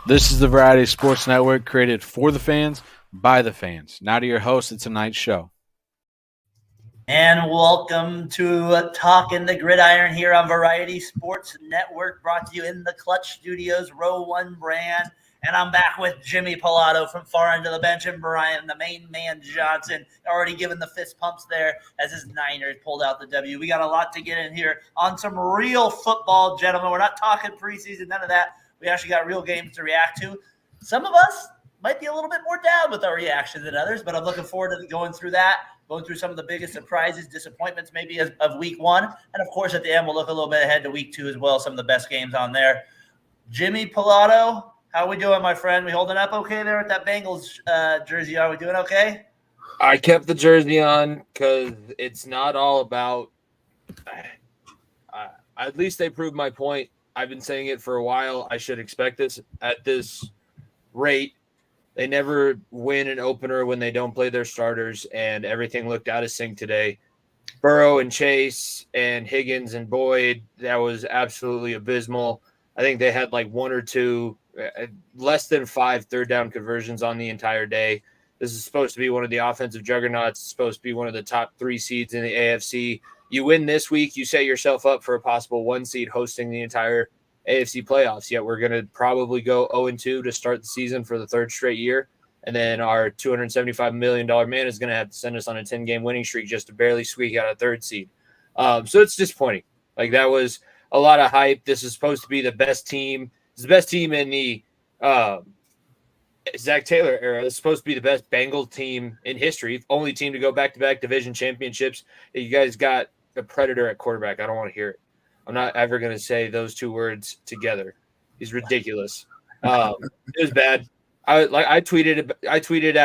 This is the Variety Sports Network, created for the fans, by the fans. Now to your host of tonight's show. And welcome to Talkin' the Gridiron here on Variety Sports Network, brought to you in the Clutch Studios, Row 1 brand. And I'm back with Jimmy Pilato from far end of the bench, and Brian, the main man Johnson, already giving the fist pumps there as his Niners pulled out the W. We got a lot to get in here on some real football, gentlemen. We're not talking preseason, none of that. We actually got real games to react to. Some of us might be a little bit more down with our reaction than others, but I'm looking forward to going through that, going through some of the biggest surprises, disappointments maybe of week one. And, of course, at the end, we'll look a little bit ahead to week two as well, some of the best games on there. Jimmy Pilato, how we doing, my friend? We holding up okay there with that Bengals jersey? Are we doing okay? I kept the jersey on because it's not all about at least they proved my point. I've been saying it for a while. I should expect this at this rate. They never win an opener when they don't play their starters, and everything looked out of sync today. Burrow and Chase and Higgins and Boyd, that was absolutely abysmal. I think they had like one or two, less than 5 third down conversions on the entire day. This is supposed to be one of the offensive juggernauts. It's supposed to be one of the top 3 seeds in the AFC. You win this week, you set yourself up for a possible 1 seed hosting the entire AFC playoffs. Yet we're going to probably go 0-2 to start the season for the 3rd straight year. And then our $275 million man is going to have to send us on a 10-game winning streak just to barely squeak out a 3rd seed. So it's disappointing. Like, that was a lot of hype. This is supposed to be the best team. It's the best team in the Zach Taylor era. It's supposed to be the best Bengals team in history. Only team to go back-to-back division championships. You guys got a predator at quarterback. I don't want to hear it. I'm not ever going to say those 2 words together. He's ridiculous. It was bad. I tweeted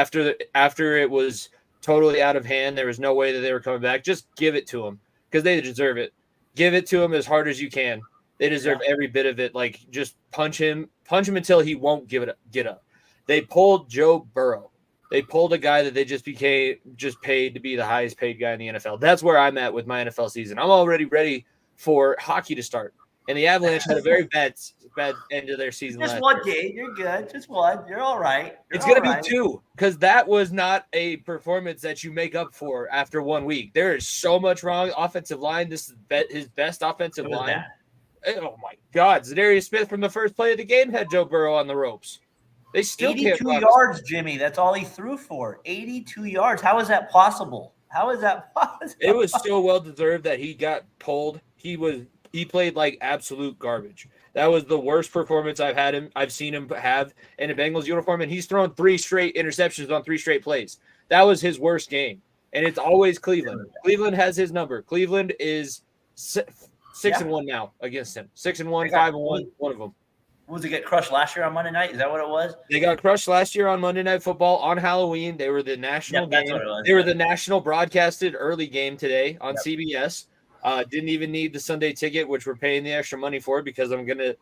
after it was totally out of hand. There was no way that they were coming back. Just give it to them because they deserve it. Give it to them as hard as you can. They deserve every bit of it. Like, just punch him until he won't get up. They pulled Joe Burrow. They pulled a guy that they just paid to be the highest paid guy in the NFL. That's where I'm at with my NFL season. I'm already ready for hockey to start. And the Avalanche had a very bad end of their season. Just one game. You're good. Just one. You're all right. It's going to be 2 because that was not a performance that you make up for after 1 week. There is so much wrong. Offensive line. This is his best offensive line. Oh, my God. Zadarius Smith from the first play of the game had Joe Burrow on the ropes. They still 82 yards, Jimmy. That's all he threw for. 82 yards. How is that possible? How is that possible? It was so well-deserved that he got pulled. He played like absolute garbage. That was the worst performance I've seen him have in a Bengals uniform, and he's thrown 3 straight interceptions on 3 straight plays. That was his worst game, and it's always Cleveland. Cleveland has his number. Cleveland is 6-1 now against him. 6-1, 5-1, one of them. Was it get crushed last year on Monday night? Is that what it was? They got crushed last year on Monday Night Football on Halloween. They were the national game. They were the national broadcasted early game today on CBS. Didn't even need the Sunday ticket, which we're paying the extra money for because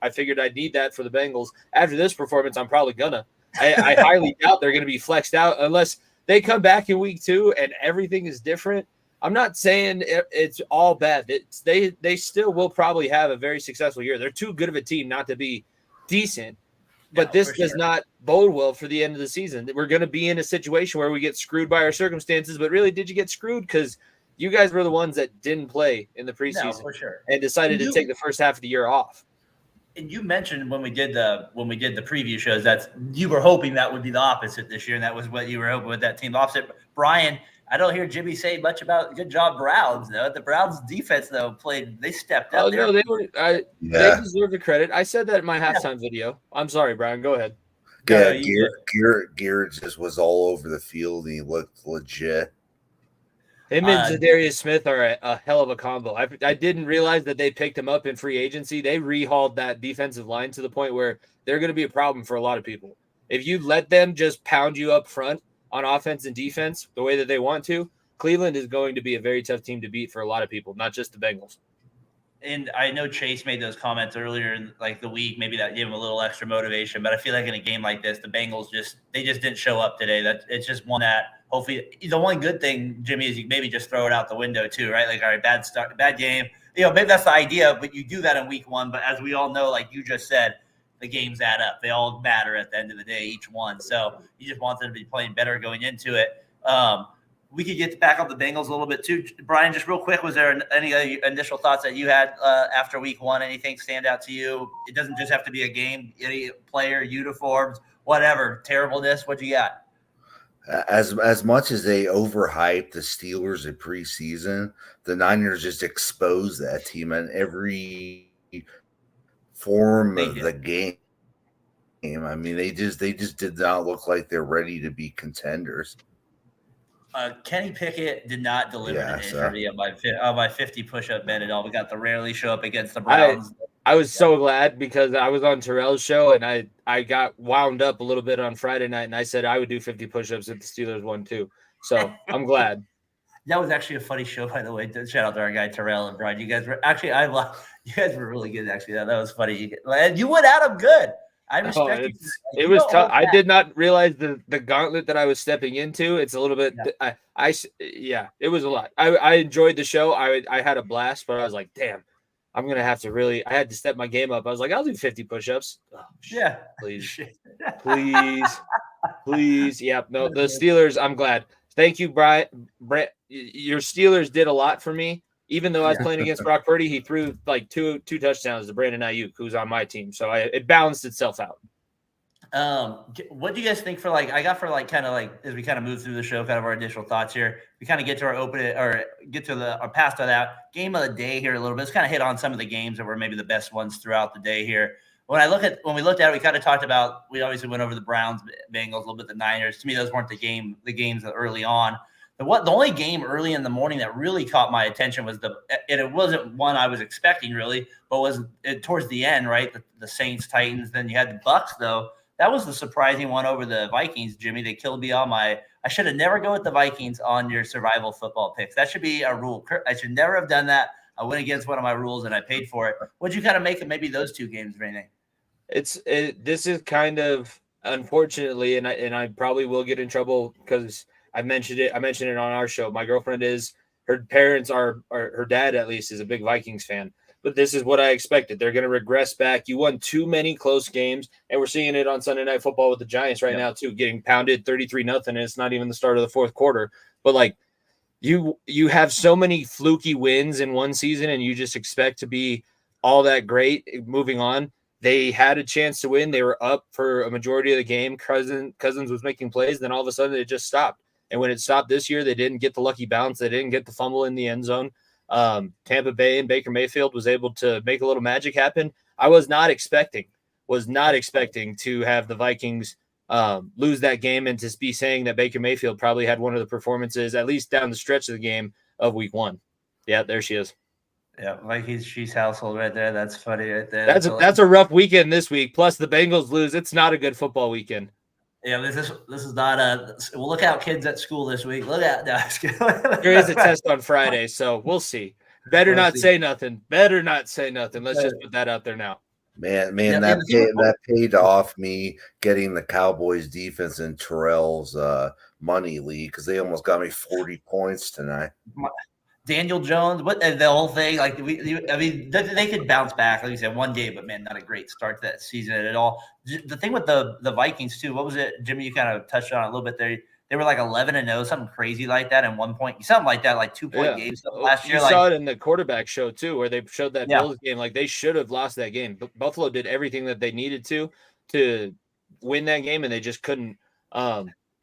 I figured I'd need that for the Bengals. After this performance, I'm probably gonna. I highly doubt they're gonna be flexed out unless they come back in week 2 and everything is different. I'm not saying it's all bad. They still will probably have a very successful year. They're too good of a team not to be decent, but this does not bode well for the end of the season. We're going to be in a situation where we get screwed by our circumstances, but really, did you get screwed? Because you guys were the ones that didn't play in the preseason and decided to take the first half of the year off. And you mentioned when we did the preview shows that you were hoping that would be the opposite this year, and that was what you were hoping with that team. The opposite. Brian, I don't hear Jimmy say much about good job Browns though. The Browns defense though they stepped up. Oh no, they deserve the credit. I said that in my halftime video. I'm sorry, Brian. Go ahead. Good. Garrett just was all over the field and he looked legit. Him and Zadarius Smith are a hell of a combo. I didn't realize that they picked him up in free agency. They rehauled that defensive line to the point where they're going to be a problem for a lot of people. If you let them just pound you up front on offense and defense the way that they want to, Cleveland is going to be a very tough team to beat for a lot of people, not just the Bengals. And I know Chase made those comments earlier in like the week. Maybe that gave him a little extra motivation. But I feel like in a game like this, the Bengals just didn't show up today. It's just one that hopefully the one good thing, Jimmy, is you maybe just throw it out the window too, right? Like, all right, bad start, bad game. Maybe that's the idea, but you do that in week 1. But as we all know, like you just said, the games add up. They all matter at the end of the day, each one. So you just want them to be playing better going into it. We could get back on the Bengals a little bit too. Brian, just real quick, was there any initial thoughts that you had after week one? Anything stand out to you? It doesn't just have to be a game, any player, uniforms, whatever. Terribleness, what you got? As much as they overhyped the Steelers in preseason, the Niners just exposed that team in every form of the game. I mean, they just did not look like they're ready to be contenders. Kenny Pickett did not deliver today on my 50 push-up bet at all. We got to rarely show up against the Browns. I was so glad because I was on Terrell's show and I got wound up a little bit on Friday night and I said I would do 50 push-ups if the Steelers won too. So I'm glad. That was actually a funny show, by the way. Shout out to our guy Terrell and Brian. You guys were actually you guys were really good. Actually, that was funny. You went at him good. I respect you. It was tough. I did not realize the gauntlet that I was stepping into. It's a little bit. Yeah. It was a lot. I enjoyed the show. I had a blast, but I was like, damn, I'm gonna have to really. I had to step my game up. I was like, I'll do 50 push-ups. Oh, yeah, please. Yeah, no, the Steelers. I'm glad. Thank you, Brian. Brett, your Steelers did a lot for me. Even though I was playing against Brock Purdy, he threw like two touchdowns to Brandon Ayuk, who's on my team. So it balanced itself out. What do you guys think for like? I got for like kind of like as we kind of move through the show, kind of our initial thoughts here. We kind of get to our past that game of the day here a little bit. Let's kind of hit on some of the games that were maybe the best ones throughout the day here. When we looked at it, we kind of talked about. We obviously went over the Browns, Bengals, a little bit the Niners. To me, those weren't the games early on. The only game early in the morning that really caught my attention was it wasn't one I was expecting really, but was towards the end, right? The Saints, Titans. Then you had the Bucks though. That was the surprising one over the Vikings, Jimmy. They killed me on I should have never go with the Vikings on your survival football picks. That should be a rule. I should never have done that. I went against one of my rules and I paid for it. What'd you kind of make of maybe those two games or anything? This is kind of unfortunately, and I probably will get in trouble because I mentioned it on our show. My girlfriend her parents are her dad at least is a big Vikings fan. But this is what I expected. They're going to regress back. You won too many close games, and we're seeing it on Sunday Night Football with the Giants right now too, getting pounded 33-0, and it's not even the start of the fourth quarter. But like you have so many fluky wins in one season, and you just expect to be all that great moving on. They had a chance to win. They were up for a majority of the game. Cousins was making plays. Then all of a sudden it just stopped. And when it stopped this year, they didn't get the lucky bounce. They didn't get the fumble in the end zone. Tampa Bay and Baker Mayfield was able to make a little magic happen. I was not expecting to have the Vikings lose that game and to be saying that Baker Mayfield probably had one of the performances, at least down the stretch of the game, of week one. Yeah, there she is. Yeah, Vikings Chiefs household right there. That's funny right there. That's a rough weekend this week. Plus the Bengals lose. It's not a good football weekend. Yeah, this is not well, look out, kids at school this week. Look out. No, there is a test on Friday, so we'll see. Better not say nothing. Let's just put that out there now. Man, that paid off me getting the Cowboys defense in Terrell's money league because they almost got me 40 points tonight. Daniel Jones, the whole thing, like they could bounce back, like you said, one game, but man, not a great start to that season at all. The thing with the Vikings too, what was it, Jimmy? You kind of touched on it a little bit there. They were like 11-0, something crazy like that, and 1 point, something like that, like 2 point games last year. You saw it in the quarterback show too, where they showed that Bills game. Like they should have lost that game. Buffalo did everything that they needed to win that game, and they just couldn't.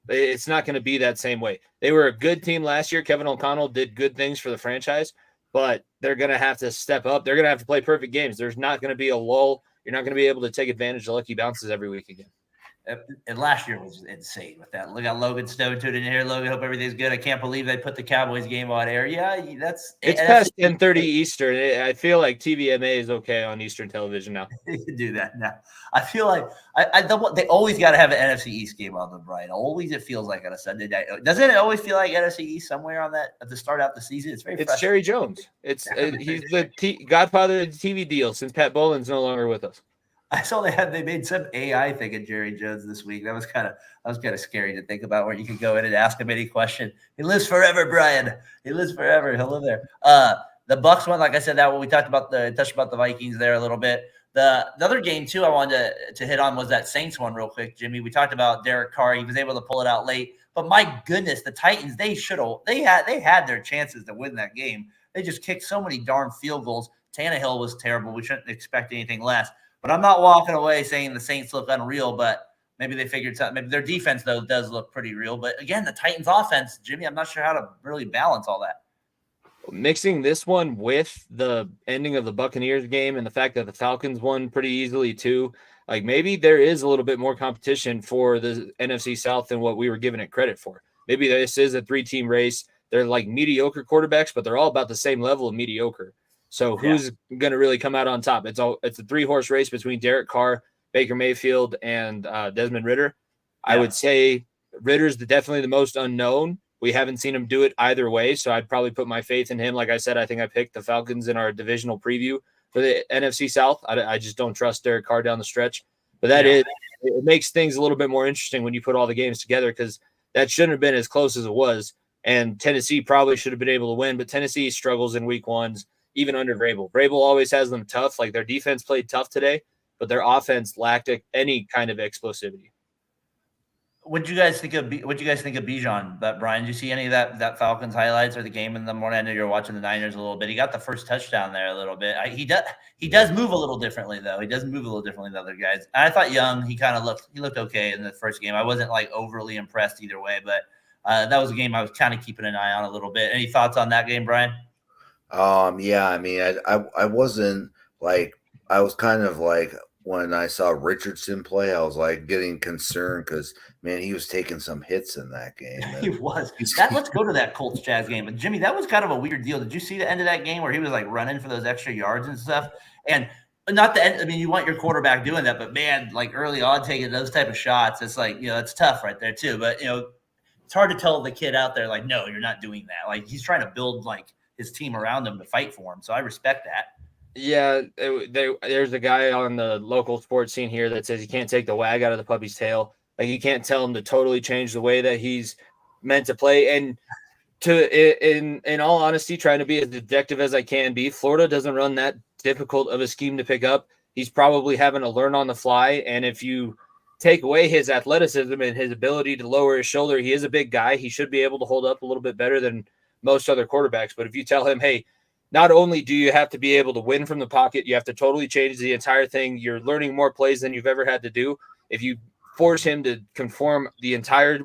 It's not going to be that same way. They were a good team last year. Kevin O'Connell did good things for the franchise, but they're going to have to step up. They're going to have to play perfect games. There's not going to be a lull. You're not going to be able to take advantage of lucky bounces every week again. And last year was insane with that. Look at Logan Stone tuned in here. Logan, hope everything's good. I can't believe they put the Cowboys game on air. Yeah, it's past 10:30 Eastern. I feel like TVMA is okay on Eastern television now. You can do that now. I feel like they always got to have an NFC East game on them, right? Always, it feels like on a Sunday night. Doesn't it always feel like NFC East somewhere on that at the start out the season? It's Jerry Jones. He's the godfather of the TV deal since Pat Bolin's no longer with us. I saw they made some AI thing of Jerry Jones this week. That was kind of scary to think about, where you could go in and ask him any question. He lives forever, Brian. He lives forever. He'll live there. The Bucks one, like I said, that one we touched about the Vikings there a little bit. The other game too I wanted to hit on was that Saints one real quick, Jimmy. We talked about Derek Carr. He was able to pull it out late. But my goodness, the Titans, they had their chances to win that game. They just kicked so many darn field goals. Tannehill was terrible. We shouldn't expect anything less. But I'm not walking away saying the Saints look unreal, but maybe they figured something. Maybe their defense, though, does look pretty real. But again, the Titans offense, Jimmy, I'm not sure how to really balance all that. Mixing this one with the ending of the Buccaneers game and the fact that the Falcons won pretty easily too, like maybe there is a little bit more competition for the NFC South than what we were giving it credit for. Maybe this is a 3-team race. They're like mediocre quarterbacks, but they're all about the same level of mediocre. So who's going to really come out on top? It's a 3-horse race between Derek Carr, Baker Mayfield, and Desmond Ridder. Yeah. I would say Ritter's definitely the most unknown. We haven't seen him do it either way, so I'd probably put my faith in him. Like I said, I think I picked the Falcons in our divisional preview for the NFC South. I just don't trust Derek Carr down the stretch. But it makes things a little bit more interesting when you put all the games together, because that shouldn't have been as close as it was. And Tennessee probably should have been able to win, but Tennessee struggles in week ones, even under Vrabel. Vrabel always has them tough. Like their defense played tough today, but their offense lacked any kind of explosivity. What do you guys think of Bijan? But Brian, did you see any of that Falcons highlights or the game in the morning? I know you're watching the Niners a little bit. He got the first touchdown there a little bit. He does move a little differently though. He does move a little differently than other guys. I thought Young, he looked okay in the first game. I wasn't like overly impressed either way, but that was a game I was kind of keeping an eye on a little bit. Any thoughts on that game, Brian? Yeah, I mean, I wasn't like, I was kind of like, when I saw Richardson play, I was like getting concerned because, man, he was taking some hits in that game. He was. Let's go to that Colts Jazz game. But Jimmy, that was kind of a weird deal. Did you see the end of that game where he was like running for those extra yards and stuff? And not the end. I mean, you want your quarterback doing that, but man, like early on taking those type of shots, it's like, it's tough right there too. But it's hard to tell the kid out there like, no, you're not doing that. Like he's trying to build like his team around him to fight for him. So I respect that. Yeah, there's a guy on the local sports scene here that says you can't take the wag out of the puppy's tail. Like you can't tell him to totally change the way that he's meant to play. And in all honesty, trying to be as objective as I can be, Florida doesn't run that difficult of a scheme to pick up. He's probably having to learn on the fly. And if you take away his athleticism and his ability to lower his shoulder, he is a big guy. He should be able to hold up a little bit better than most other quarterbacks. But if you tell him, hey, not only do you have to be able to win from the pocket, you have to totally change the entire thing. You're learning more plays than you've ever had to do. If you force him to conform the entire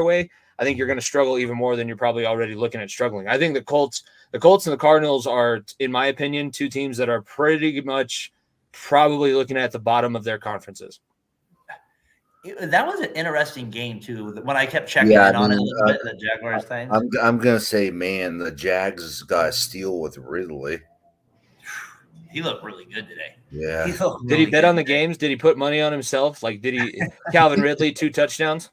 way, I think you're going to struggle even more than you're probably already looking at struggling. I think the Colts and the Cardinals are, in my opinion, two teams that are pretty much probably looking at the bottom of their conferences. That was an interesting game too. When I kept checking in on it a little bit, the Jaguars thing. I'm gonna say, man, the Jags got a steal with Ridley. He looked really good today. Yeah. Did he bet on the games? Did he put money on himself? Like, did he Calvin Ridley 2 touchdowns?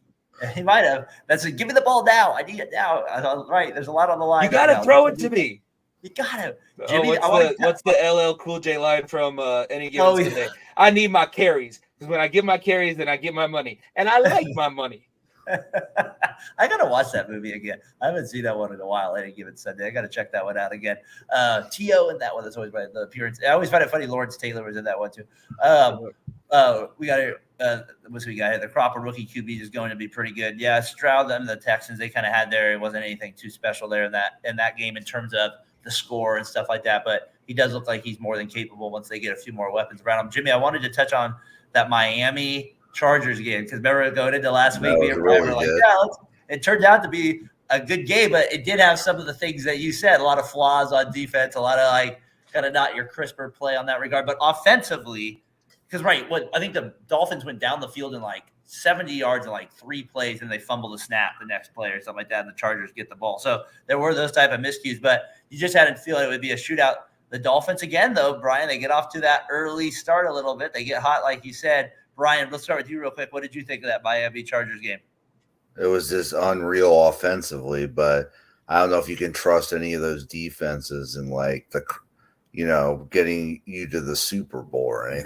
He might have. That's give me the ball now. I need it now. I was right. There's a lot on the line. You got to throw it to me. You got to. Jimmy, what's the LL Cool J line from Any Given Sunday? I need my carries. Because when I get my carries, then I get my money. And I like my money. I got to watch that movie again. I haven't seen that one in a while. Any Given Sunday. I got to check that one out again. T.O. in that one. That's always the appearance. I always find it funny Lawrence Taylor was in that one too. We got what's we got here? The Cropper rookie QB is going to be pretty good. Yeah, Stroud and the Texans, they kind of had there. It wasn't anything too special there in that game in terms of the score and stuff like that. But he does look like he's more than capable once they get a few more weapons around him. Jimmy, I wanted to touch on that Miami Chargers game because remember going into last week, we were like, it turned out to be a good game, but it did have some of the things that you said, a lot of flaws on defense, a lot of like kind of not your crisper play on that regard. But offensively, because what I think the Dolphins went down the field in like 70 yards in like 3 plays and they fumbled a snap the next play or something like that, and the Chargers get the ball. So there were those type of miscues, but you just hadn't feel it would be a shootout. The Dolphins again, though, Brian, they get off to that early start a little bit. They get hot, like you said. Brian, let's start with you real quick. What did you think of that Miami Chargers game? It was just unreal offensively, but I don't know if you can trust any of those defenses and like getting you to the Super Bowl, right?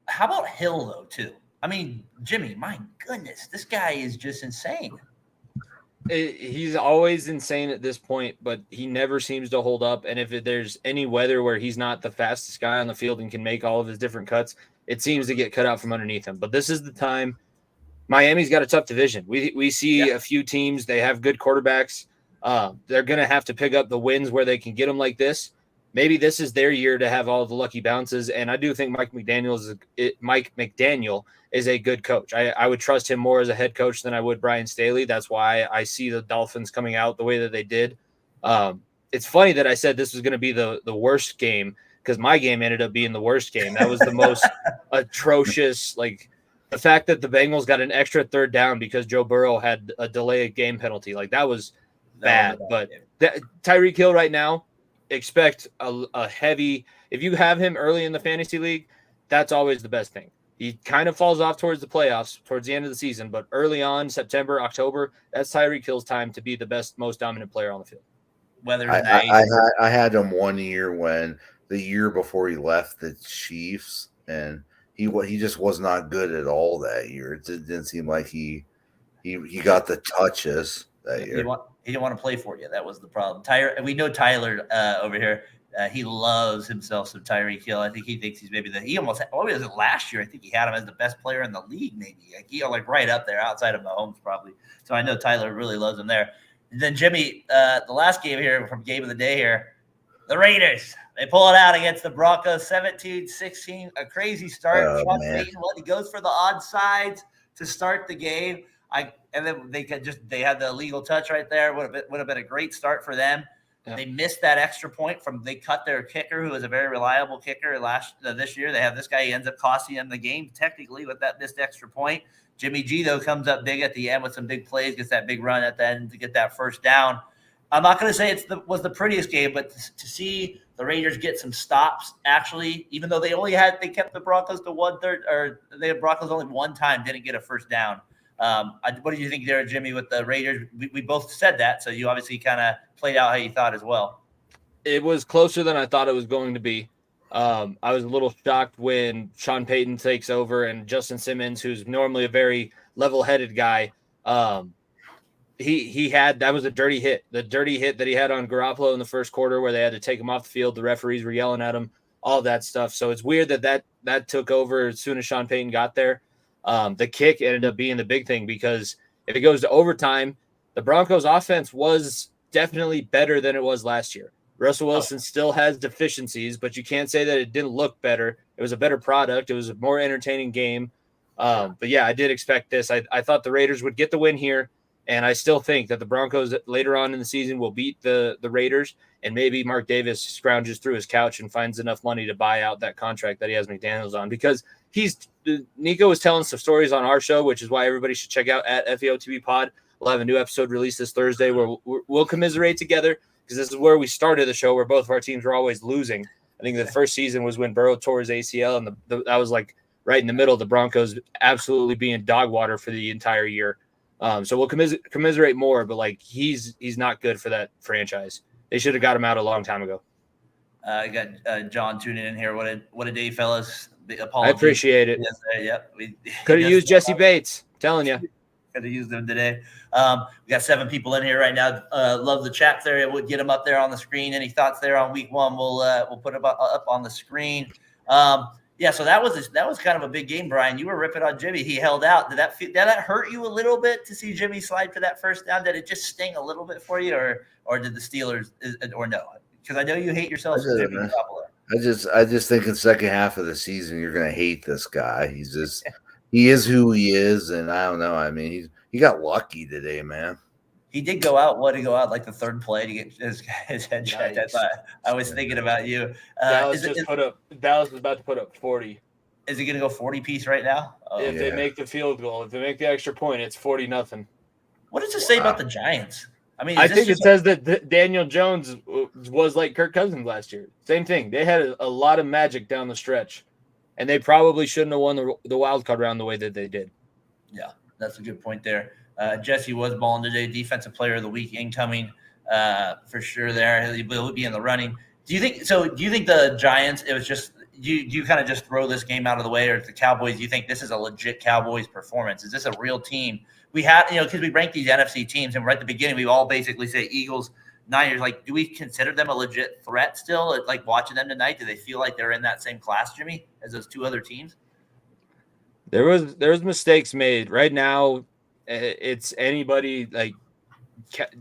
How about Hill though, too? I mean, Jimmy, my goodness, this guy is just insane. He's always insane at this point, but he never seems to hold up. And if there's any weather where he's not the fastest guy on the field and can make all of his different cuts, it seems to get cut out from underneath him. But this is the time. Miami's got a tough division. We see a few teams, they have good quarterbacks. They're going to have to pick up the wins where they can get them like this. Maybe this is their year to have all the lucky bounces. And I do think Mike McDaniel is a good coach. I would trust him more as a head coach than I would Brian Staley. That's why I see the Dolphins coming out the way that they did. It's funny that I said this was going to be the worst game because my game ended up being the worst game. That was the most atrocious. Like the fact that the Bengals got an extra third down because Joe Burrow had a delay game penalty. Like that was bad. But Tyreek Hill right now, expect a heavy – if you have him early in the fantasy league, that's always the best thing. He kind of falls off towards the playoffs, towards the end of the season, but early on, September, October, that's Tyreek Hill's time to be the best, most dominant player on the field. I had him 1 year when the year before he left the Chiefs, and he just was not good at all that year. It didn't seem like he got the touches that year. He didn't want to play for you. That was the problem. We know Tyler over here. He loves himself some Tyreek Hill. I think he thinks he's maybe was it last year? I think he had him as the best player in the league, maybe. Like right up there, outside of Mahomes, probably. So I know Tyler really loves him there. And then Jimmy, the last game here from game of the day here, the Raiders. They pull it out against the Broncos, 17-16. A crazy start. Sean Payton, he goes for the onside to start the game. And then they had the illegal touch right there. Would have been a great start for them. Yeah. They missed that extra point they cut their kicker, who was a very reliable kicker this year. They have this guy. He ends up costing them the game technically with that missed extra point. Jimmy G though comes up big at the end with some big plays, gets that big run at the end to get that first down. I'm not going to say was the prettiest game, but to see the Raiders get some stops, actually, even though they kept the Broncos to 1/3, or the Broncos only one time didn't get a first down. What do you think there, Jimmy, with the Raiders? We both said that, so you obviously kind of played out how you thought as well. It was closer than I thought it was going to be. I was a little shocked when Sean Payton takes over and Justin Simmons, who's normally a very level-headed guy, that was a dirty hit. The dirty hit that he had on Garoppolo in the first quarter where they had to take him off the field. The referees were yelling at him, all that stuff. So it's weird that took over as soon as Sean Payton got there. The kick ended up being the big thing because if it goes to overtime, the Broncos offense was definitely better than it was last year. Russell Wilson still has deficiencies, but you can't say that it didn't look better. It was a better product. It was a more entertaining game. But yeah, I did expect this. I thought the Raiders would get the win here. And I still think that the Broncos later on in the season will beat the Raiders, and maybe Mark Davis scrounges through his couch and finds enough money to buy out that contract that he has McDaniels on, because Nico was telling some stories on our show, which is why everybody should check out at FEOTB Pod. We'll have a new episode released this Thursday where we'll commiserate together, because this is where we started the show, where both of our teams were always losing. I think the first season was when Burrow tore his ACL, and that was like right in the middle of the Broncos absolutely being dog water for the entire year. So we'll commiserate more, but like he's not good for that franchise. They should have got him out a long time ago. I got John tuning in here. What a day, fellas! I appreciate it. Yep. Could have used Jesse Bates. I'm telling you. Could have used them today. We got 7 people in here right now. Love the chat there. We'll get them up there on the screen. Any thoughts there on week 1? We'll put them up on the screen. Yeah, so that was kind of a big game, Brian. You were ripping on Jimmy. He held out. Did that hurt you a little bit to see Jimmy slide for that first down? Did it just sting a little bit for you, or did the Steelers, or no? Because I know you hate yourself. I just think in the second half of the season you're gonna hate this guy. He is who he is, and I don't know. I mean, he got lucky today, man. He did go out. What, he go out like the third play to get his head checked? I was thinking about you. Dallas was about to put up 40. Is he going to go 40 piece right now? If they make the field goal, if they make the extra point, it's 40-0. What does it say about the Giants? I mean, I think it says that Daniel Jones was like Kirk Cousins last year. Same thing. They had a lot of magic down the stretch, and they probably shouldn't have won the wild card round the way that they did. Yeah, that's a good point there. Jesse was balling today. Defensive player of the week incoming for sure there. He'll be in the running. Do you think the Giants, it was just – do you kind of just throw this game out of the way, or the Cowboys, do you think this is a legit Cowboys performance? Is this a real team we have, because we rank these NFC teams, and right at the beginning, we all basically say Eagles, Niners. Like, do we consider them a legit threat still? Like, watching them tonight, do they feel like they're in that same class, Jimmy, as those two other teams? There was mistakes made. Right now, it's anybody. Like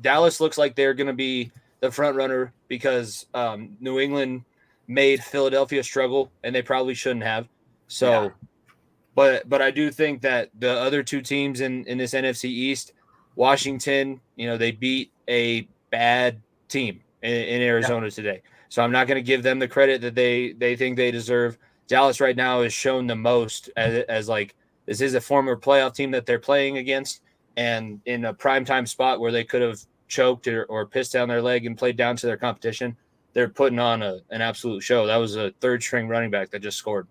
Dallas looks like they're going to be the front runner because New England made Philadelphia struggle, and they probably shouldn't have. So, but I do think that the other two teams in this NFC East, Washington, they beat a bad team in Arizona today. So I'm not going to give them the credit that they think they deserve. Dallas right now has shown the most as like, this is a former playoff team that they're playing against, and in a primetime spot where they could have choked or pissed down their leg and played down to their competition, they're putting on an absolute show. That was a third string running back that just scored.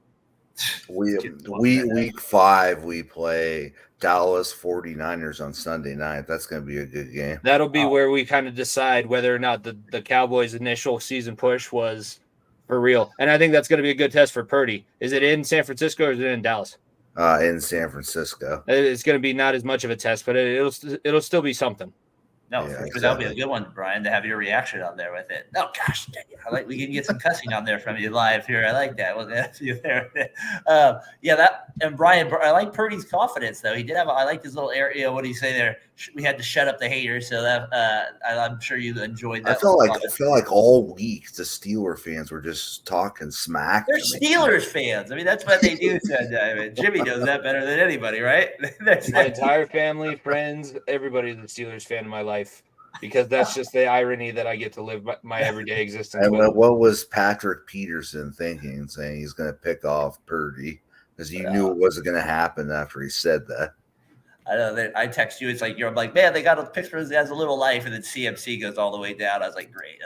Week 5, we play Dallas 49ers on Sunday night. That's going to be a good game. That'll be where we kind of decide whether or not the Cowboys' initial season push was for real. And I think that's going to be a good test for Purdy. Is it in San Francisco or is it in Dallas? In San Francisco. It's going to be not as much of a test, but it'll still be something. No, exactly. That'll be a good one, Brian, to have your reaction out there with it. Oh gosh, we can get some cussing on there from you live here. I like that. We'll get you there. And Brian, I like Purdy's confidence though. He did have. I like his little area. What do you say there? We had to shut up the haters, so that I'm sure you enjoyed that. I feel like all week the Steeler fans were just talking smack. They're Steelers fans. I mean, that's what they do. Jimmy knows that better than anybody, right? My entire family, friends, everybody's a Steelers fan in my life, because that's just the irony that I get to live my everyday existence. And what was Patrick Peterson thinking, saying he's going to pick off Purdy, because you knew it wasn't going to happen after he said that. I know. I text you. It's like I'm like, man, they got a picture as a little life, and then CMC goes all the way down. I was like, great.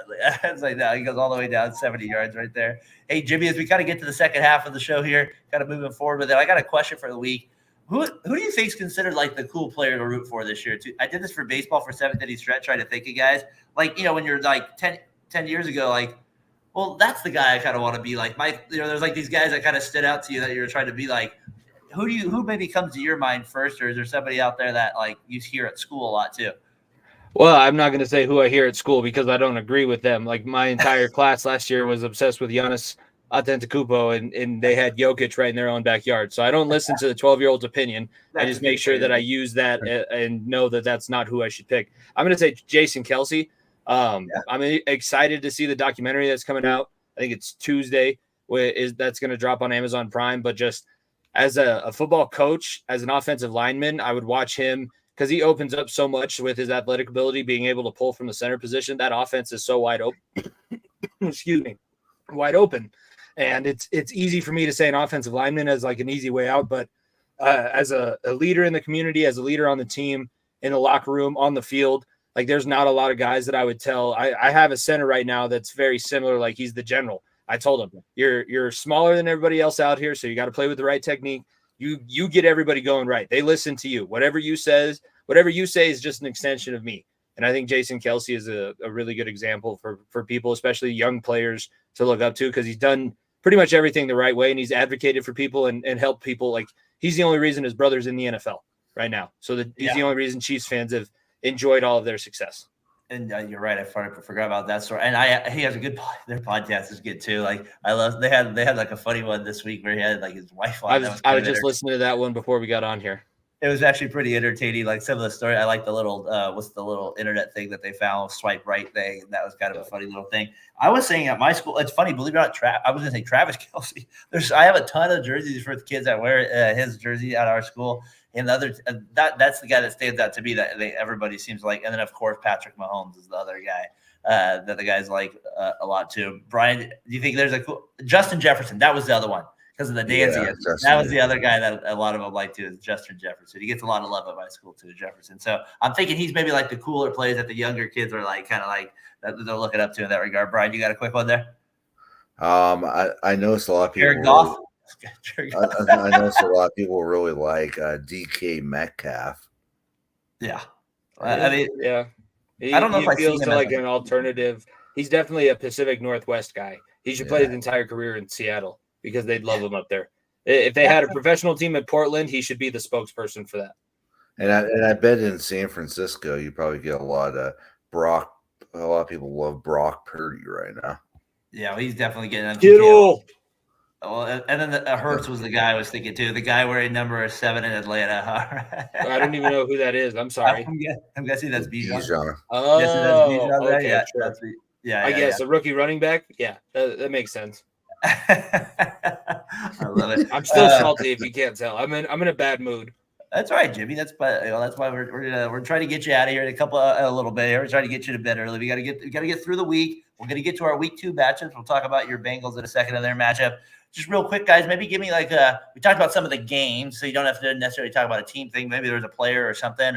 I was like, no, he goes all the way down 70 yards right there. Hey, Jimmy, as we kind of get to the second half of the show here, kind of moving forward with it, I got a question for the week. Who do you think is considered like the cool player to root for this year? I did this for baseball for 7th inning stretch, trying to think of guys. Like, when you're like 10 years ago, like, well, that's the guy I kind of want to be like. There's like these guys that kind of stood out to you that you're trying to be like. Who maybe comes to your mind first, or is there somebody out there that like you hear at school a lot too? Well, I'm not going to say who I hear at school because I don't agree with them. Like my entire class last year was obsessed with Giannis Antetokounmpo, and they had Jokic right in their own backyard. So I don't listen to the 12-year-old's opinion. I just make sure that I use that and know that that's not who I should pick. I'm going to say Jason Kelce. I'm excited to see the documentary that's coming out. I think it's Tuesday. That's going to drop on Amazon Prime, but just as a football coach, as an offensive lineman, I would watch him because he opens up so much with his athletic ability, being able to pull from the center position. That offense is so wide open. Excuse me, wide open. And it's easy for me to say an offensive lineman as like an easy way out, but as a leader in the community, as a leader on the team, in the locker room, on the field, like there's not a lot of guys that I would tell. I have a center right now that's very similar. Like he's the general. I told him, you're smaller than everybody else out here, so you got to play with the right technique. You get everybody going right. They listen to you. Whatever you say is just an extension of me. And I think Jason Kelce is a really good example for people, especially young players, to look up to, because he's done pretty much everything the right way, and he's advocated for people and helped people. Like he's the only reason his brother's in the NFL right now. So he's the only reason Chiefs fans have enjoyed all of their success. And you're right. I forgot about that story. And he has a good. Their podcast is good too. Like I love. They had like a funny one this week where he had like his wife on. I was just listening to that one before we got on here. It was actually pretty entertaining. Like some of the story, I like the little what's the little internet thing that they found, swipe right thing. And that was kind of a funny little thing. I was saying at my school, it's funny, believe it or not, I was going to say Travis Kelce. I have a ton of jerseys for the kids that wear his jersey at our school. And the other that's the guy that stands out to me that everybody seems like. And then of course Patrick Mahomes is the other guy that the guys like a lot too. Brian, do you think there's a cool Justin Jefferson? That was the other one because of the dancing. That was the other guy that a lot of them like too, is Justin Jefferson. He gets a lot of love at my school too, Jefferson. So I'm thinking he's maybe like the cooler plays that the younger kids are like kind of like that they're looking up to in that regard. Brian, you got a quick one there? I noticed a lot of people. Jared Goff. I noticed a lot of people really like DK Metcalf. Yeah, I mean, yeah. I don't know if I feels like an alternative. He's definitely a Pacific Northwest guy. He should play his entire career in Seattle because they'd love him up there. If they had a professional team at Portland, he should be the spokesperson for that. And I bet in San Francisco you probably get a lot of Brock. A lot of people love Brock Purdy right now. Yeah, well, he's definitely getting Kittle. Well, and then Hurts was the guy I was thinking too. The guy wearing number 7 in Atlanta. I don't even know who that is. I'm sorry. I'm guessing that's Bijan. Oh, Yes, that's Bijan there. okay, Yeah, sure. I guess a rookie running back. Yeah, that makes sense. I love it. I'm still salty if you can't tell. I'm in a bad mood. That's all right, Jimmy. That's why we're trying to get you out of here in a little bit here. We're trying to get you to bed early. We got to get through the week. We're going to get to our week 2 matchups. We'll talk about your Bengals in a second of their matchup. Just real quick, guys, maybe give me we talked about some of the games, so you don't have to necessarily talk about a team thing. Maybe there was a player or something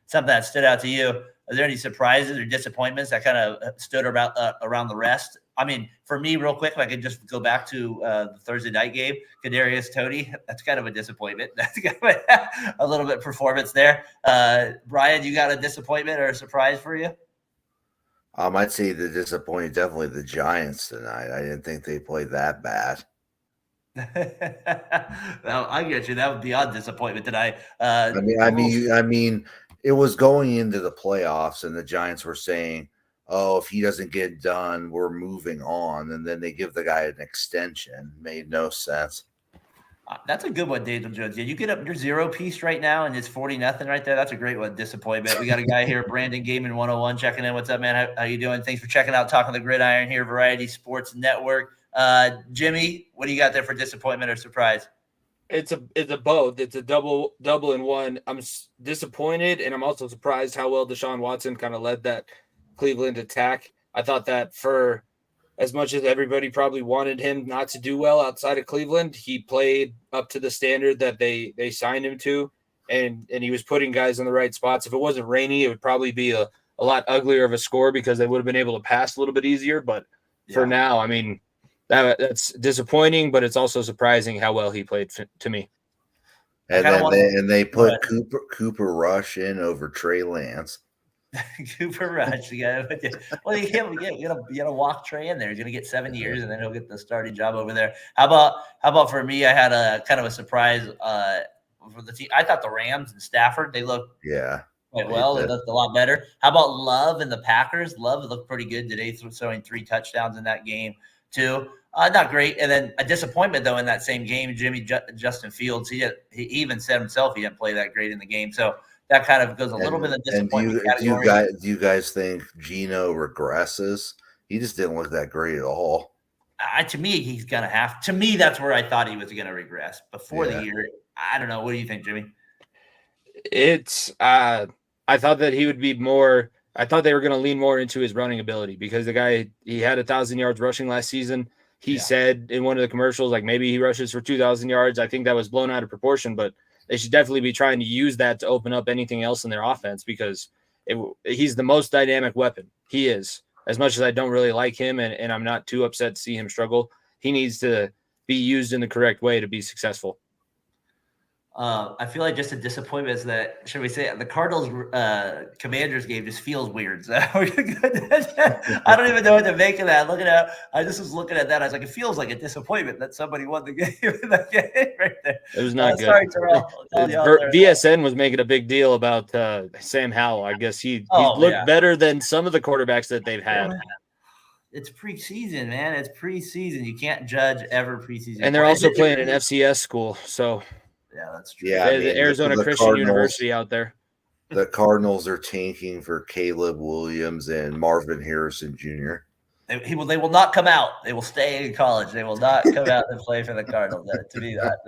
something that stood out to you. Are there any surprises or disappointments that kind of stood around the rest? I mean, for me, real quick, if I could just go back to the Thursday night game, Kadarius Toney, that's kind of a disappointment. That's kind of a little bit performance there. Brian, you got a disappointment or a surprise for you? I'd say the disappointing, definitely the Giants tonight. I didn't think they played that bad. Well, I get you. That would be odd disappointment tonight. I mean, it was going into the playoffs, and the Giants were saying, "Oh, if he doesn't get done, we're moving on." And then they give the guy an extension. Made no sense. That's a good one, Daniel Jones. Yeah, you get up your 0-piece right now, and it's 40-0 right there. That's a great one. Disappointment. We got a guy here, Brandon Gaiman 101, checking in. What's up, man? How you doing? Thanks for checking out Talking the Gridiron here, Variety Sports Network. Jimmy, what do you got there for disappointment or surprise? It's a both. It's a double in one. I'm disappointed, and I'm also surprised how well Deshaun Watson kind of led that Cleveland attack. I thought that for as much as everybody probably wanted him not to do well outside of Cleveland, he played up to the standard that they signed him to, and he was putting guys in the right spots. If it wasn't rainy, it would probably be a lot uglier of a score because they would have been able to pass a little bit easier. But for now, I mean, that's disappointing, but it's also surprising how well he played to me. And they put Cooper Rush in over Trey Lance. Cooper Rush, you gotta walk Trey in there. He's gonna get 7 years, and then he'll get the starting job over there. How about for me? I had a kind of a surprise for the team. I thought the Rams and Stafford, they looked quite well. They looked a lot better. How about Love and the Packers? Love looked pretty good today, throwing 3 touchdowns in that game too. Not great. And then a disappointment though in that same game, Justin Fields. He even said himself he didn't play that great in the game. So that kind of goes a little bit of disappointment category. Do you guys think Geno regresses? He just didn't look that great at all. To me, he's gonna have. To me, that's where I thought he was gonna regress before the year. I don't know. What do you think, Jimmy? It's. I thought that he would be more. I thought they were going to lean more into his running ability because the guy, he had 1,000 yards rushing last season. He said in one of the commercials, like maybe he rushes for 2,000 yards. I think that was blown out of proportion, but they should definitely be trying to use that to open up anything else in their offense because he's the most dynamic weapon. He is. As much as I don't really like him and I'm not too upset to see him struggle, he needs to be used in the correct way to be successable. I feel like just a disappointment is that, should we say, the Cardinals Commanders game just feels weird. So I don't even know what to make of that. I just was looking at that. I was like, it feels like a disappointment that somebody won the game. Right there. It was not good. Sorry, Terrell. VSN was making a big deal about Sam Howell. I guess he looked better than some of the quarterbacks that they've had. It's preseason, man. It's preseason. You can't judge ever preseason. And they're also playing an FCS school, so. Yeah, that's true. Yeah, the Arizona Christian University out there. The Cardinals are tanking for Caleb Williams and Marvin Harrison Jr. They will not come out. They will stay in college. They will not come out and play for the Cardinals.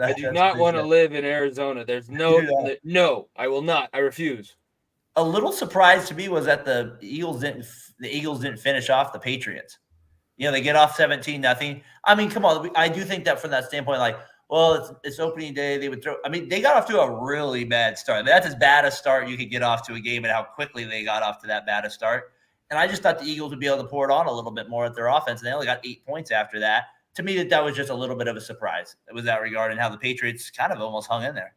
I do not want to live in Arizona. There's no, I will not. I refuse. A little surprise to me was that the Eagles didn't finish off the Patriots. They get off 17-0. I mean, come on. I do think that from that standpoint, well, it's opening day. They would throw. I mean, they got off to a really bad start. That's as bad a start you could get off to a game, and how quickly they got off to that bad a start. And I just thought the Eagles would be able to pour it on a little bit more at their offense. And they only got 8 points after that. To me, that was just a little bit of a surprise. It was that regard and how the Patriots kind of almost hung in there.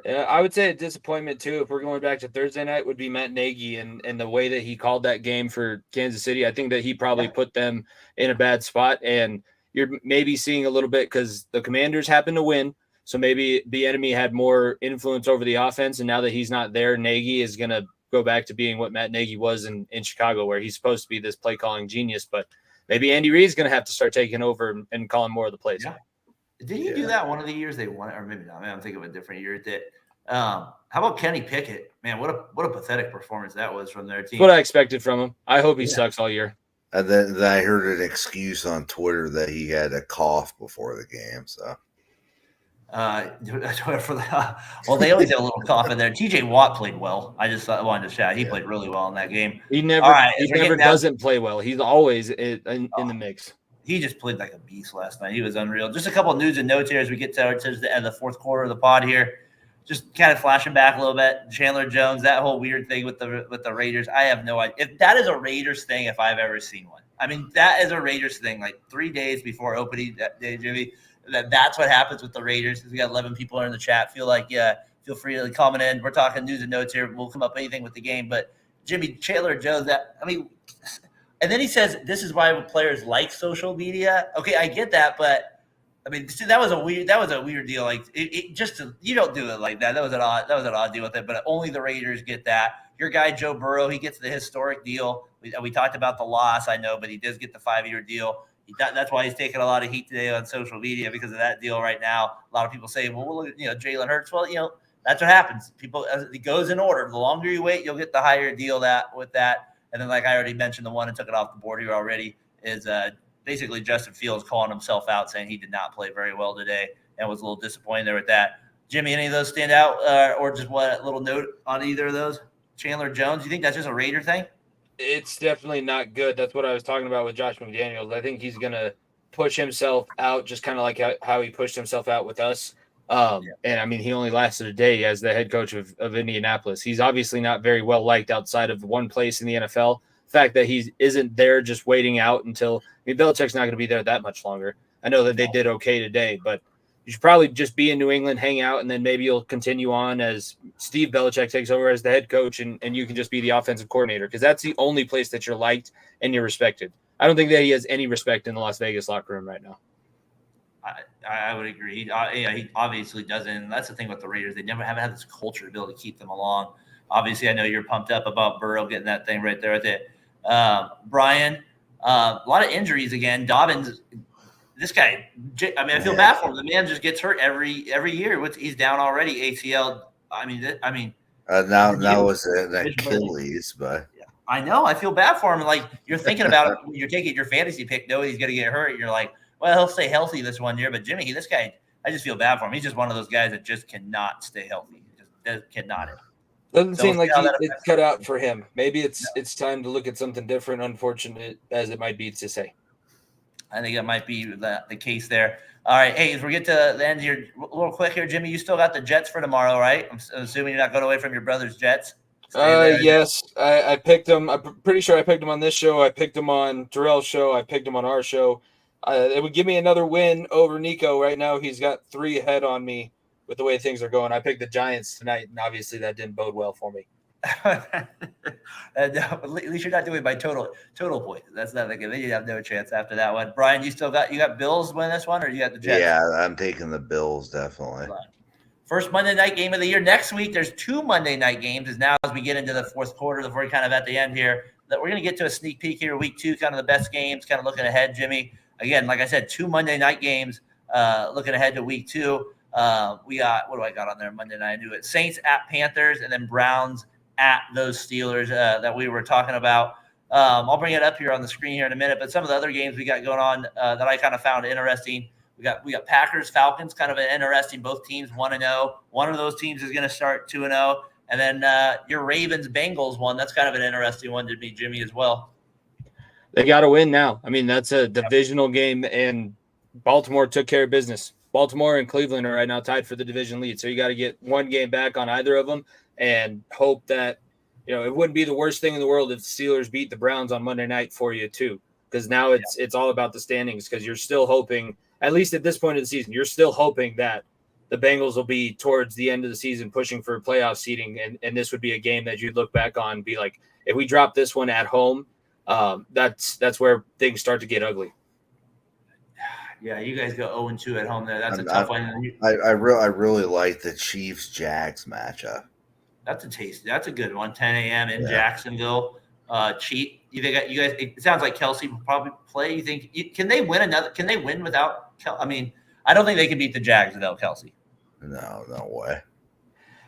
Yeah, I would say a disappointment too, if we're going back to Thursday night, would be Matt Nagy and the way that he called that game for Kansas City. I think that he probably put them in a bad spot, and you're maybe seeing a little bit because the Commanders happen to win. So maybe Bieniemy had more influence over the offense, and now that he's not there, Nagy is going to go back to being what Matt Nagy was in Chicago, where he's supposed to be this play calling genius. But maybe Andy Reid's going to have to start taking over and calling more of the plays. Yeah. Did he do that one of the years they won it, or maybe not? Man, I'm thinking of a different year. How about Kenny Pickett? Man, what a pathetic performance that was from their team. That's what I expected from him. I hope he sucks all year. And then I heard an excuse on Twitter that he had a cough before the game. So, well, they always have a little cough in there. TJ Watt played well. I just wanted to shout. He played really well in that game. He never doesn't play well. He's always in the mix. He just played like a beast last night. He was unreal. Just a couple of news and notes here as we get to the end of the fourth quarter of the pod here. Just kind of flashing back a little bit. Chandler Jones, that whole weird thing with the Raiders. I have no idea. If that is a Raiders thing, if I've ever seen one. I mean, that is a Raiders thing. Like 3 days before opening that day, Jimmy, that's what happens with the Raiders. We got 11 people in the chat. Feel free to comment in. We're talking news and notes here. We'll come up with anything with the game. But Jimmy, Chandler Jones, and then he says this is why players like social media. Okay, I get that, but I mean, that was a weird deal. Like you don't do it like that. That was an odd deal with it. But only the Raiders get that. Your guy Joe Burrow, he gets the historic deal. We talked about the loss, I know, but he does get the 5-year deal. That's why he's taking a lot of heat today on social media because of that deal right now. A lot of people say, well, look at Jalen Hurts. Well, that's what happens. People, it goes in order. The longer you wait, you'll get the higher deal with that. And then, like I already mentioned, the one and took it off the board here already is basically Justin Fields calling himself out, saying he did not play very well today and was a little disappointed there with that. Jimmy, any of those stand out or just what little note on either of those? Chandler Jones, you think that's just a Raider thing? It's definitely not good. That's what I was talking about with Josh McDaniels. I think he's going to push himself out just kind of like how he pushed himself out with us. And, I mean, he only lasted a day as the head coach of Indianapolis. He's obviously not very well liked outside of one place in the NFL. The fact that he isn't there just waiting out until – I mean, Belichick's not going to be there that much longer. I know that they did okay today, but you should probably just be in New England, hang out, and then maybe you'll continue on as Steve Belichick takes over as the head coach, and you can just be the offensive coordinator because that's the only place that you're liked and you're respected. I don't think that he has any respect in the Las Vegas locker room right now. I would agree. He obviously doesn't. And that's the thing with the Raiders. They never haven't had this culture to be able to keep them along. Obviously, I know you're pumped up about Burrow getting that thing right there with it. Brian, a lot of injuries again. Dobbins, this guy, I mean, I feel bad for him. The man just gets hurt every year. He's down already, ACL. Now was an Achilles, but I know. I feel bad for him. Like you're thinking about it, you're taking your fantasy pick, knowing he's going to get hurt. You're like, well, he'll stay healthy this one year. But Jimmy, this guy, I just feel bad for him. He's just one of those guys that just cannot stay healthy. He just cannot. Doesn't seem like it's cut out for him. Maybe it's time to look at something different, unfortunate as it might be to say. I think that might be the case there. All right. Hey, as we get to the end here, a little quick here, Jimmy, you still got the Jets for tomorrow, right? I'm assuming you're not going away from your brother's Jets. Yes, I picked them. I'm pretty sure I picked them on this show. I picked them on Terrell's show. I picked them on our show. It would give me another win over Nico. Right now, he's got 3 ahead on me with the way things are going. I picked the Giants tonight, and obviously that didn't bode well for me. At least you're not doing by total point. That's not like you have no chance after that one. Brian, you got Bills win this one, or you got the Jets? Yeah, I'm taking the Bills definitely. First Monday night game of the year. Next week, there's 2 Monday night games. As we get into the fourth quarter, we're kind of at the end here. That we're going to get to a sneak peek here, week 2, kind of the best games, kind of looking ahead, Jimmy. Again, like I said, 2 Monday night games. Looking ahead to week 2. We got, what do I got on there Monday night? I knew it. Saints at Panthers, and then Browns at those Steelers that we were talking about. I'll bring it up here on the screen here in a minute, but some of the other games we got going on that I kind of found interesting. We got Packers, Falcons, kind of an interesting, both teams 1-0. One of those teams is going to start 2-0. And then your Ravens, Bengals one. That's kind of an interesting one to me, Jimmy, as well. They got to win now. I mean, that's a divisional game, and Baltimore took care of business. Baltimore and Cleveland are right now tied for the division lead. So you got to get one game back on either of them and hope that, it wouldn't be the worst thing in the world if the Steelers beat the Browns on Monday night for you too. Because now it's all about the standings, because you're still hoping, at least at this point of the season, you're still hoping that the Bengals will be towards the end of the season pushing for playoff seeding. And this would be a game that you'd look back on and be like, if we drop this one at home, that's where things start to get ugly. Yeah, you guys go 0-2 at home there. That's a tough one. I really like the Chiefs-Jags matchup. That's a taste. That's a good one. 10 a.m. in Jacksonville. Cheat. You think you guys? It sounds like Kelsey will probably play. You think can they win another? Can they win without? I mean, I don't think they can beat the Jags without Kelsey. No way.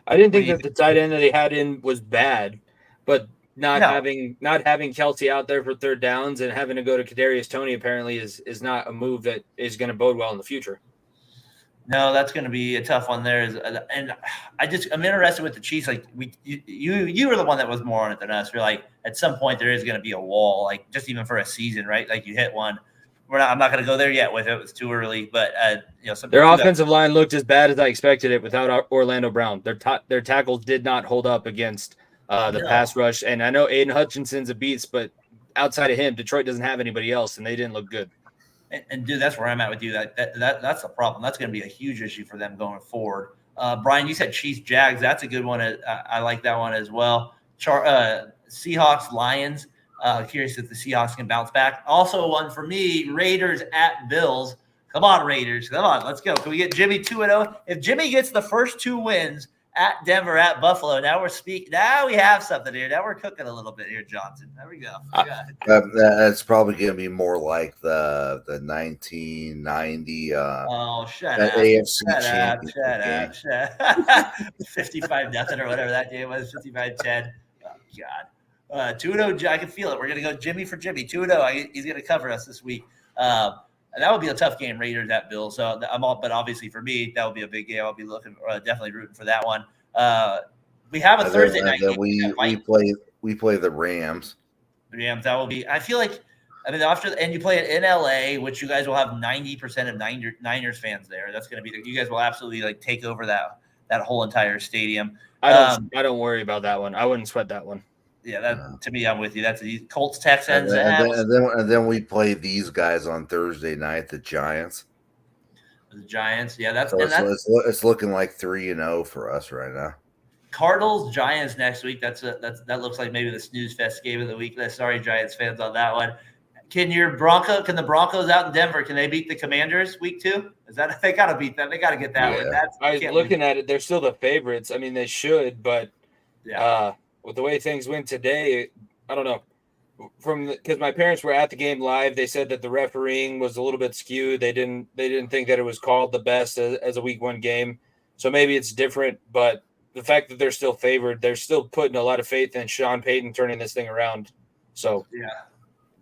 I didn't think that the tight end that they had in was bad, but not having Kelsey out there for third downs and having to go to Kadarius Toney apparently is not a move that is going to bode well in the future. No, that's going to be a tough one there. And I'm interested with the Chiefs. Like you were the one that was more on it than us. We're like, at some point there is going to be a wall, like just even for a season, right? Like you hit one. I'm not going to go there yet with it. It was too early, but their offensive line looked as bad as I expected it without Orlando Brown. Their tackles did not hold up against the pass rush. And I know Aiden Hutchinson's a beast, but outside of him, Detroit doesn't have anybody else, and they didn't look good. And dude, that's where I'm at with you. That's the problem. That's going to be a huge issue for them going forward. Brian, you said Chiefs Jags. That's a good one. I like that one as well. Seahawks Lions. Curious if the Seahawks can bounce back. Also, one for me: Raiders at Bills. Come on, Raiders. Come on, let's go. Can we get Jimmy 2-0? If Jimmy gets the first 2 wins at Denver, at Buffalo, now Now we have something here. Now we're cooking a little bit here, Johnson. There we go. That's probably going to be more like the 1990. Shut up! AFC Shut up! 55-0 or whatever that game was. 55-10. Oh God. 2-0. I can feel it. We're gonna go Jimmy for Jimmy. 2-0. He's gonna cover us this week. That would be a tough game, Raiders at Bills. So but obviously for me, that would be a big game. I'll be looking, definitely rooting for that one. We have a Thursday night game. We play the Rams. Rams. That will be. I feel like. I mean, and you play it in LA, which you guys will have 90% of Niners fans there. That's going to be. You guys will absolutely take over that whole entire stadium. I don't worry about that one. I wouldn't sweat that one. Yeah, to me, I'm with you. That's the Colts, Texans, and then we play these guys on Thursday night, the Giants. The Giants, it's looking like 3-0 for us right now. Cardinals, Giants next week. That looks like maybe the snooze fest game of the week. Sorry, Giants fans, on that one. Can the Broncos out in Denver? Can they beat the Commanders week 2? They got to beat them? They got to get that one. I was looking at it. They're still the favorites. I mean, they should, but with the way things went today, I don't know. Because my parents were at the game live, they said that the refereeing was a little bit skewed. They didn't think that it was called the best as a week 1 game. So maybe it's different, but the fact that they're still favored, they're still putting a lot of faith in Sean Payton turning this thing around. So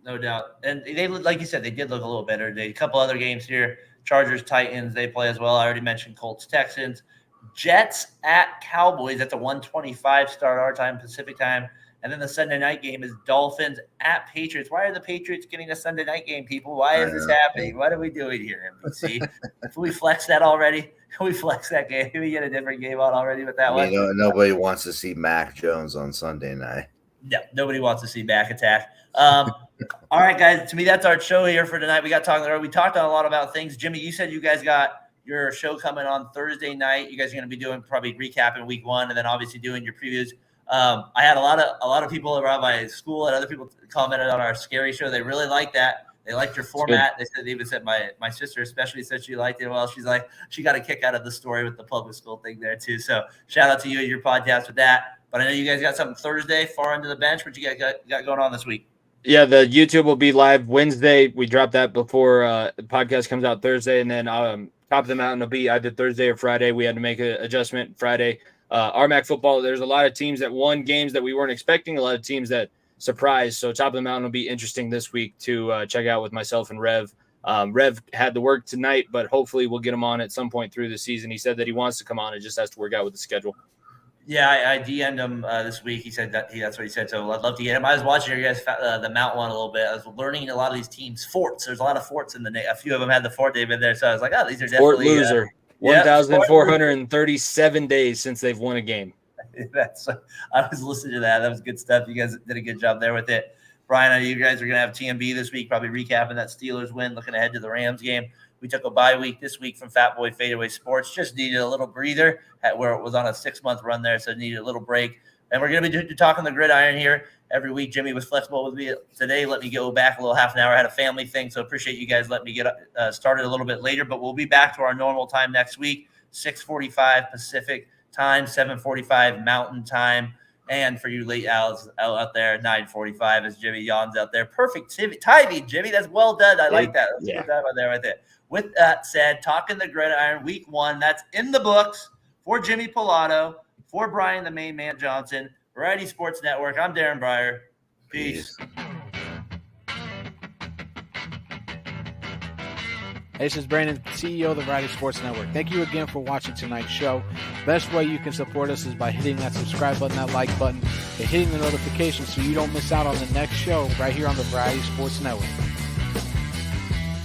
no doubt. And they, like you said, they did look a little better today. A couple other games here: Chargers, Titans, they play as well. I already mentioned Colts, Texans. Jets at Cowboys. That's a 1:25 start our time, Pacific time. And then the Sunday night game is Dolphins at Patriots. Why are the Patriots getting a Sunday night game, people? Why is this happening? What are we doing here, NBC? Can we flex that already? Can we flex that game? Can we get a different game on already with that one? Nobody wants to see Mac Jones on Sunday night. No, nobody wants to see back attack. All right, guys. To me, that's our show here for tonight. We talked a lot about things. Jimmy, you said you guys got your show coming on Thursday night. You guys are going to be doing probably recapping week 1, and then obviously doing your previews. I had a lot of people around my school and other people commented on our scary show. They really liked that. They liked your format. They even said my sister especially said she liked it. Well, she's like, she got a kick out of the story with the public school thing there too. So shout out to you and your podcast with that. But I know you guys got something Thursday, far into the bench. What you got going on this week? Yeah, the YouTube will be live Wednesday. We drop that before the podcast comes out Thursday, and then Top of the Mountain will be either Thursday or Friday. We had to make an adjustment Friday. RMAC football, there's a lot of teams that won games that we weren't expecting, a lot of teams that surprised. So Top of the Mountain will be interesting this week to check out with myself and Rev. Rev had to work tonight, but hopefully we'll get him on at some point through the season. He said that he wants to come on. It just has to work out with the schedule. Yeah, I DM'd him this week. He said that's what he said. So I'd love to get him. I was watching you guys the Mount one a little bit. I was learning a lot of these teams forts. There's a lot of forts in the name. A few of them had the fort name in there. So I was like, oh, these are definitely Fort Loser. 1,437 days since they've won a game. I was listening to that. That was good stuff. You guys did a good job there with it. Brian, I know you guys are going to have TMB this week, probably recapping that Steelers win, looking ahead to the Rams game. We took a bye week this week from Fat Boy Fadeaway Sports. Just needed a little breather where it was on a 6-month run there, so needed a little break. And we're going to be talking the gridiron here every week. Jimmy was flexible with me today. Let me go back a little half an hour. I had a family thing, so appreciate you guys letting me get started a little bit later. But we'll be back to our normal time next week, 6:45 Pacific time, 7:45 Mountain time. And for you late owls out there, 9:45 as Jimmy yawns out there. Perfect timing, Jimmy. That's well done. I like that. That's good time right there. With that said, Talking the Gridiron week 1, that's in the books for Jimmy Pilato, for Brian the Main Man Johnson, Variety Sports Network. I'm Daren Breyer. Peace. Hey, this is Brandon, CEO of the Variety Sports Network. Thank you again for watching tonight's show. Best way you can support us is by hitting that subscribe button, that like button, and hitting the notifications so you don't miss out on the next show right here on the Variety Sports Network.